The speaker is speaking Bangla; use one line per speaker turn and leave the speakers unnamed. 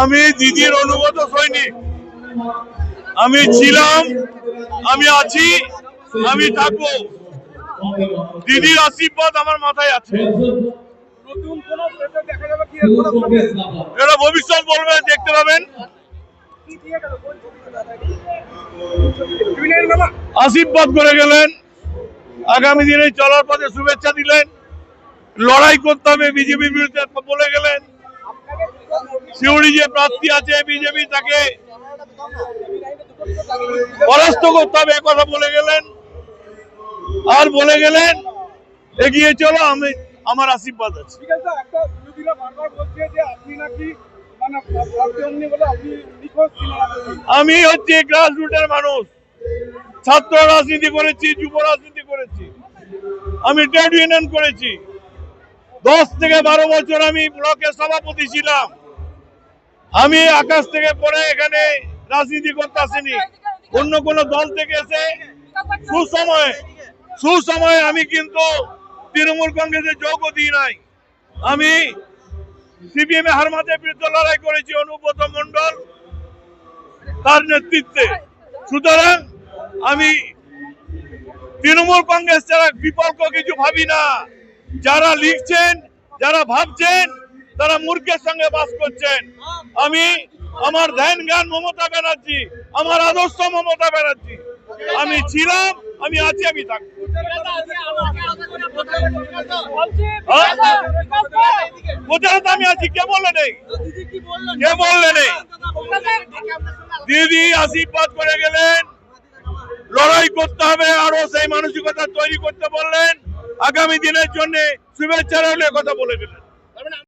আমি দিদির অনুগত সৈনিক। আমি ছিলাম, আমি আছি, আমি থাকবো। দিদির আশীর্বাদ আমার মাথায় আছে। এটা ভবিষ্যৎ বলবে, দেখতে পাবেন। আশীর্বাদ করে গেলেন, আগামী দিনে চলার পথে শুভেচ্ছা দিলেন। লড়াই করতে হবে বিজেপির বিরুদ্ধে বলে গেলেন। সিউড়ি যে প্রার্থী আছে বিজেপি, তাকে পরাস্ত করতে হবে কথা বলে গেলেন। আর বলে গেলেন এগিয়ে চলো, আমি আমার আশীর্বাদ আছে। আমি হচ্ছে গ্রাসরুটের মানুষ। ছাত্র রাজনীতি করেছি, যুব রাজনীতি করেছি, আমি ট্রেড ইউনিয়ন করেছি। 10 থেকে 12 বছর আমি ব্লকের সভাপতি ছিলাম। আমি আকাশ থেকে পড়ে এখানে রাজনীতি করতে আসিনি। অন্য কোন দল থেকে এসে সুসময়ে আমি কিন্তু তৃণমূল কংগ্রেসের যোগও দিই নাই। আমি সিপিএম এ হারমাতের বিরুদ্ধে লড়াই করেছি, অনুব্রত মন্ডল তার নেতৃত্বে। সুতরাং আমি তৃণমূল কংগ্রেস ছাড়া বিকল্প কিছু ভাবি না। যারা লিখছেন, যারা ভাবছেন, তারা মূর্খের সঙ্গে বাস করছেন। আমি আমার ধ্যান জ্ঞান মমতা ব্যানার্জি, আমার আদর্শ মমতা ব্যানার্জি। আমি ছিলাম, আমি আছি, আমি থাকবো। কোথায় আমি আছি কে বললে নেই, কে বললে নেই। দিদি আশীর্বাদ করে গেলেন, লড়াই করতে হবে, আরো সেই মানসিকতা তৈরি করতে বললেন। আগামী দিনের জন্য শুভেচ্ছা রইলে কথা বলে গেলেন।